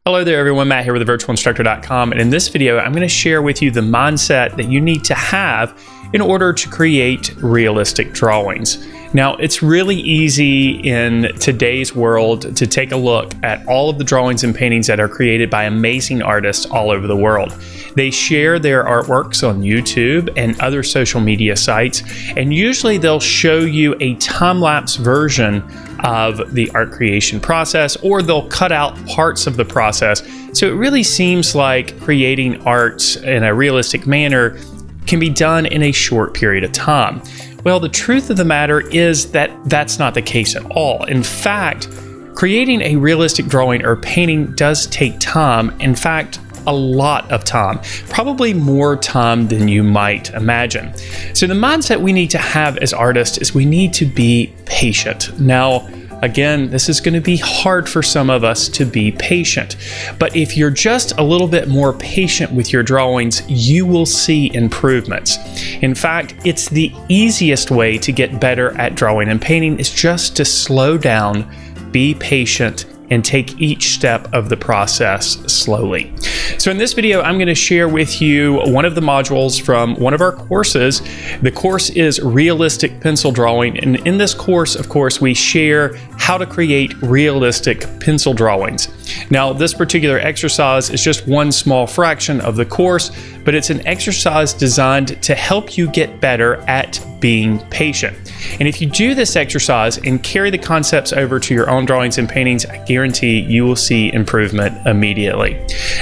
Hello there everyone, Matt here with thevirtualinstructor.com, and in this video I'm going to share with you the mindset that you need to have in order to create realistic drawings. Now, it's really easy in today's world to take a look at all of the drawings and paintings that are created by amazing artists all over the world. They share their artworks on YouTube and other social media sites, and usually they'll show you a time-lapse version of the art creation process, or they'll cut out parts of the process. So it really seems like creating art in a realistic manner can be done in a short period of time. Well, the truth of the matter is that that's not the case at all. In fact, creating a realistic drawing or painting does take time. In fact, a lot of time, probably more time than you might imagine. So the mindset we need to have as artists is we need to be patient. Now, again, this is going to be hard for some of us to be patient, but if you're just a little bit more patient with your drawings, you will see improvements. In fact, it's the easiest way to get better at drawing and painting is just to slow down, be patient, and take each step of the process slowly. So in this video, I'm going to share with you one of the modules from one of our courses. The course is Realistic Pencil Drawing, and in this course, of course, we share how to create realistic pencil drawings. Now, this particular exercise is just one small fraction of the course, but it's an exercise designed to help you get better at being patient. And if you do this exercise and carry the concepts over to your own drawings and paintings, I guarantee you will see improvement immediately.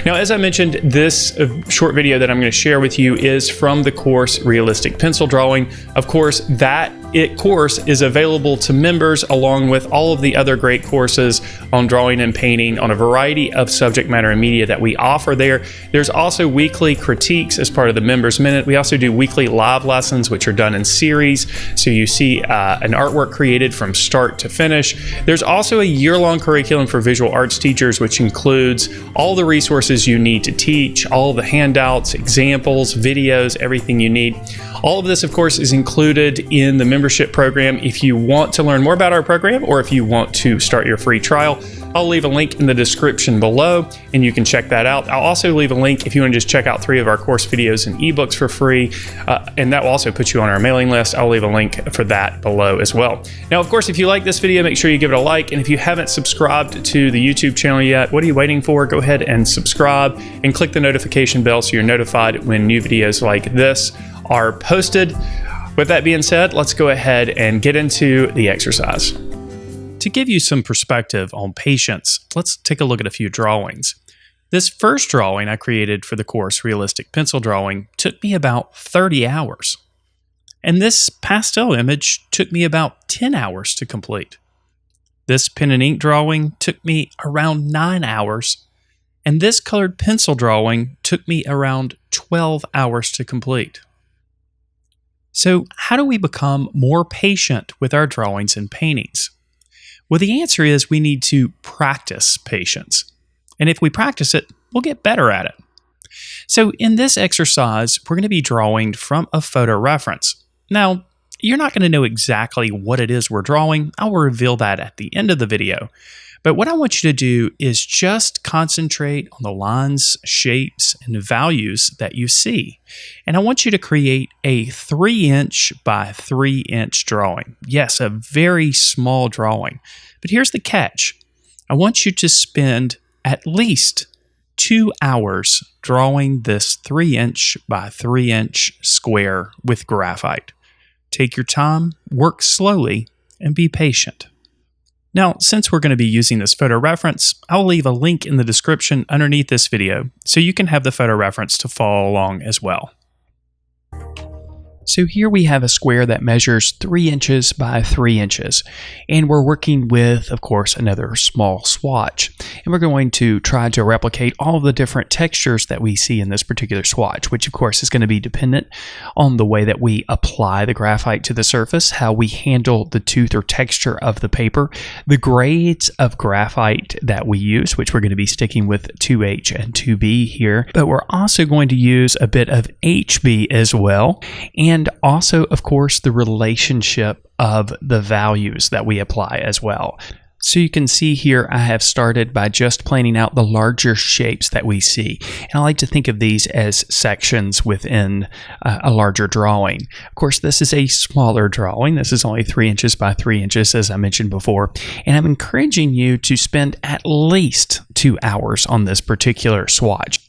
Now, as I mentioned, this short video that I'm going to share with you is from the course Realistic Pencil Drawing. Of course, that course is available to members along with all of the other great courses on drawing and painting on a variety of subject matter and media that we offer there. There's also weekly critiques as part of the Members Minute. We also do weekly live lessons, which are done in series. So you see an artwork created from start to finish. There's also a year-long curriculum for visual arts teachers, which includes all the resources you need to teach, all the handouts, examples, videos, everything you need. All of this, of course, is included in the membership program. If you want to learn more about our program, or if you want to start your free trial, I'll leave a link in the description below and you can check that out. I'll also leave a link if you want to just check out 3 of our course videos and ebooks for free, and that will also put you on our mailing list. I'll leave a link for that below as well. Now, of course, if you like this video, make sure you give it a like, and if you haven't subscribed to the YouTube channel yet, what are you waiting for? Go ahead and subscribe and click the notification bell so you're notified when new videos like this are posted. With that being said, let's go ahead and get into the exercise. To give you some perspective on patience, let's take a look at a few drawings. This first drawing I created for the course Realistic Pencil Drawing took me about 30 hours. And this pastel image took me about 10 hours to complete. This pen and ink drawing took me around 9 hours. And this colored pencil drawing took me around 12 hours to complete. So how do we become more patient with our drawings and paintings? Well, the answer is we need to practice patience. And if we practice it, we'll get better at it. So in this exercise, we're going to be drawing from a photo reference. Now, you're not going to know exactly what it is we're drawing. I'll reveal that at the end of the video. But what I want you to do is just concentrate on the lines, shapes, and values that you see. And I want you to create a 3-inch by 3-inch drawing. Yes, a very small drawing. But here's the catch. I want you to spend at least 2 hours drawing this 3-inch by 3-inch square with graphite. Take your time, work slowly, and be patient. Now, since we're going to be using this photo reference, I'll leave a link in the description underneath this video so you can have the photo reference to follow along as well. So here we have a square that measures 3 inches by 3 inches, and we're working with, of course, another small swatch. And we're going to try to replicate all of the different textures that we see in this particular swatch, which of course is going to be dependent on the way that we apply the graphite to the surface, how we handle the tooth or texture of the paper, the grades of graphite that we use, which we're going to be sticking with 2H and 2B here, but we're also going to use a bit of HB as well, and also, of course, the relationship of the values that we apply as well. So you can see here I have started by just planning out the larger shapes that we see. And I like to think of these as sections within a larger drawing. Of course, this is a smaller drawing. This is only 3 inches by 3 inches, as I mentioned before. And I'm encouraging you to spend at least 2 hours on this particular swatch.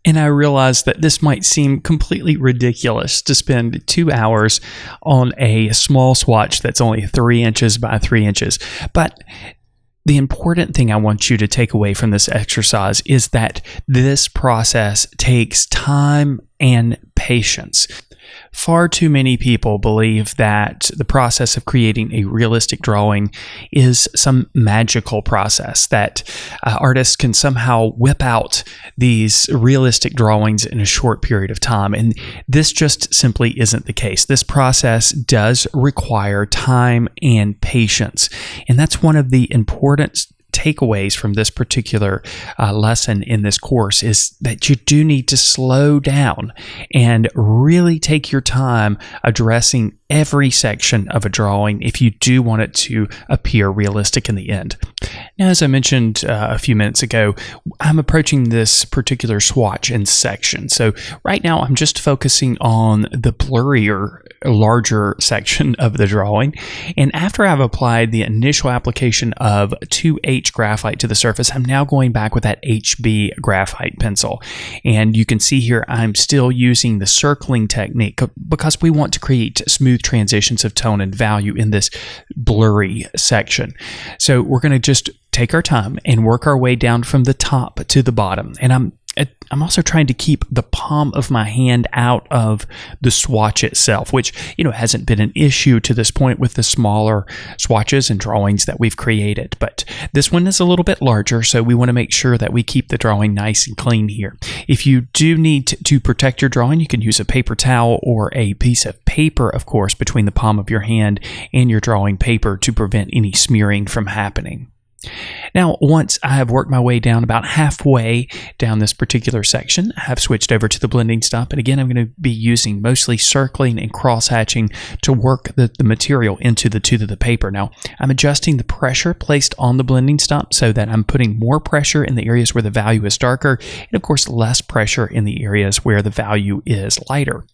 And I realize that this might seem completely ridiculous to spend 2 hours on a small swatch that's only 3 inches by 3 inches. But the important thing I want you to take away from this exercise is that this process takes time and patience. Far too many people believe that the process of creating a realistic drawing is some magical process, that artists can somehow whip out these realistic drawings in a short period of time. And this just simply isn't the case. This process does require time and patience. And that's one of the important takeaways from this particular lesson in this course, is that you do need to slow down and really take your time addressing every section of a drawing if you do want it to appear realistic in the end. Now, as I mentioned a few minutes ago, I'm approaching this particular swatch in sections. So right now I'm just focusing on the blurrier, larger section of the drawing. And after I've applied the initial application of 2H graphite to the surface, I'm now going back with that HB graphite pencil. And you can see here I'm still using the circling technique because we want to create smooth transitions of tone and value in this blurry section. So we're going to just take our time and work our way down from the top to the bottom. And I'm also trying to keep the palm of my hand out of the swatch itself, which, hasn't been an issue to this point with the smaller swatches and drawings that we've created. But this one is a little bit larger, so we want to make sure that we keep the drawing nice and clean here. If you do need to protect your drawing, you can use a paper towel or a piece of paper, of course, between the palm of your hand and your drawing paper to prevent any smearing from happening. Now, once I have worked my way down about halfway down this particular section, I have switched over to the blending stump. And again, I'm going to be using mostly circling and cross-hatching to work the material into the tooth of the paper. Now, I'm adjusting the pressure placed on the blending stump so that I'm putting more pressure in the areas where the value is darker, and of course, less pressure in the areas where the value is lighter.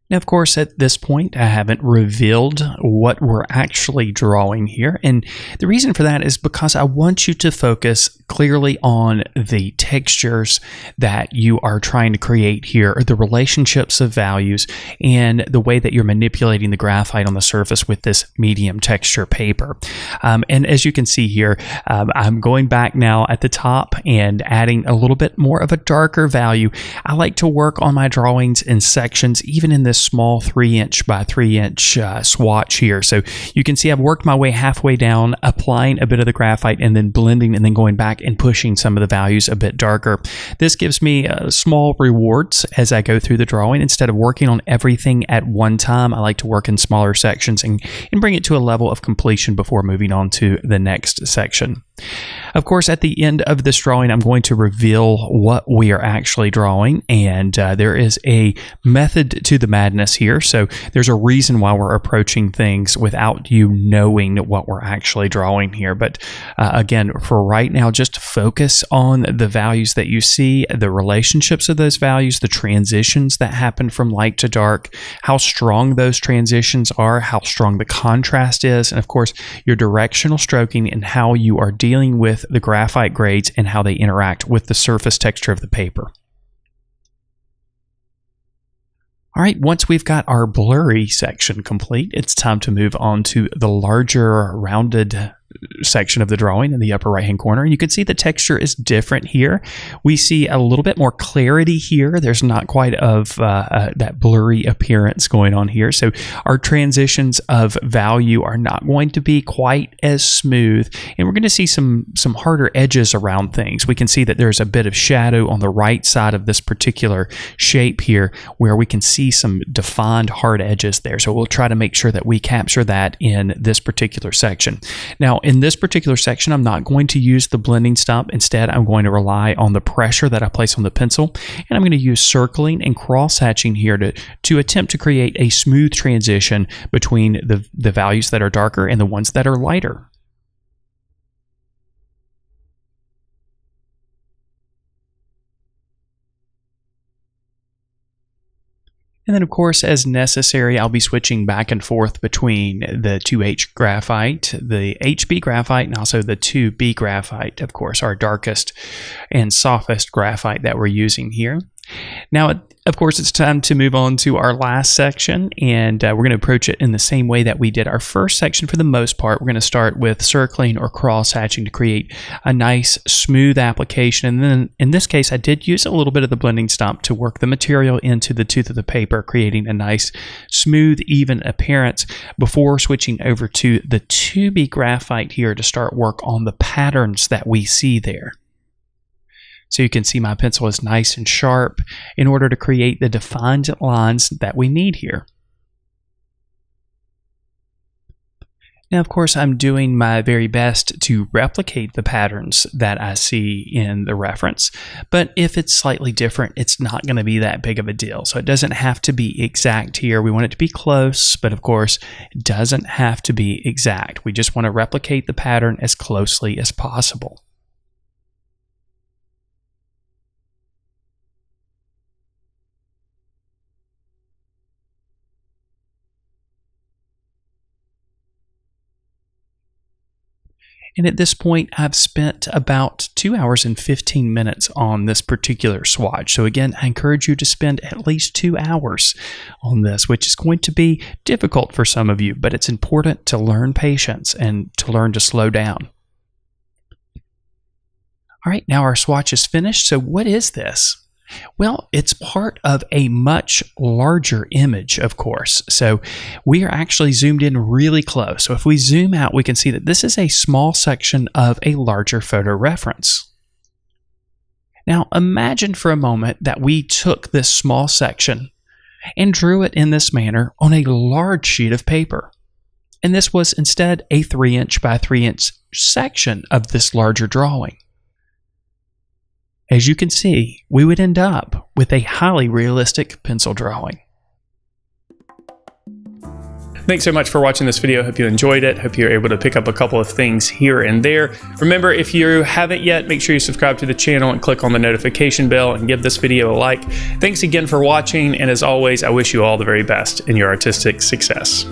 Now, of course, at this point, I haven't revealed what we're actually drawing here. And the reason for that is because I want you to focus clearly on the textures that you are trying to create here, or the relationships of values, and the way that you're manipulating the graphite on the surface with this medium texture paper. And as you can see here, I'm going back now at the top and adding a little bit more of a darker value. I like to work on my drawings in sections, even in this small 3-inch by 3-inch swatch here. So you can see I've worked my way halfway down, applying a bit of the graphite and then blending and then going back and pushing some of the values a bit darker. This gives me small rewards as I go through the drawing. Instead of working on everything at one time, I like to work in smaller sections and bring it to a level of completion before moving on to the next section. Of course, at the end of this drawing, I'm going to reveal what we are actually drawing, and there is a method to the madness here. So there's a reason why we're approaching things without you knowing what we're actually drawing here. But again, for right now, just focus on the values that you see, the relationships of those values, the transitions that happen from light to dark, how strong those transitions are, how strong the contrast is, and of course, your directional stroking and how you are dealing with the graphite grades and how they interact with the surface texture of the paper. All right, once we've got our blurry section complete, it's time to move on to the larger rounded section of the drawing in the upper right hand corner. And you can see the texture is different here. We see a little bit more clarity here. There's not quite of that blurry appearance going on here. So our transitions of value are not going to be quite as smooth, and we're going to see some harder edges around things. We can see that there's a bit of shadow on the right side of this particular shape here where we can see some defined hard edges there. So we'll try to make sure that we capture that in this particular section. Now, in this particular section, I'm not going to use the blending stump. Instead, I'm going to rely on the pressure that I place on the pencil, and I'm going to use circling and cross-hatching here to attempt to create a smooth transition between the values that are darker and the ones that are lighter. And then, of course, as necessary, I'll be switching back and forth between the 2H graphite, the HB graphite, and also the 2B graphite, of course, our darkest and softest graphite that we're using here. Now, of course, it's time to move on to our last section, and we're going to approach it in the same way that we did our first section for the most part. We're going to start with circling or cross-hatching to create a nice, smooth application. And then, in this case, I did use a little bit of the blending stump to work the material into the tooth of the paper, creating a nice, smooth, even appearance before switching over to the 2B graphite here to start work on the patterns that we see there. So you can see my pencil is nice and sharp in order to create the defined lines that we need here. Now, of course, I'm doing my very best to replicate the patterns that I see in the reference, but if it's slightly different, it's not going to be that big of a deal. So it doesn't have to be exact here. We want it to be close, but of course, it doesn't have to be exact. We just want to replicate the pattern as closely as possible. And at this point, I've spent about 2 hours and 15 minutes on this particular swatch. So again, I encourage you to spend at least 2 hours on this, which is going to be difficult for some of you, but it's important to learn patience and to learn to slow down. All right, now our swatch is finished. So what is this? Well, it's part of a much larger image, of course. So we are actually zoomed in really close. So if we zoom out, we can see that this is a small section of a larger photo reference. Now, imagine for a moment that we took this small section and drew it in this manner on a large sheet of paper. And this was instead a 3" by 3" section of this larger drawing. As you can see, we would end up with a highly realistic pencil drawing. Thanks so much for watching this video. Hope you enjoyed it. Hope you're able to pick up a couple of things here and there. Remember, if you haven't yet, make sure you subscribe to the channel and click on the notification bell and give this video a like. Thanks again for watching, and as always, I wish you all the very best in your artistic success.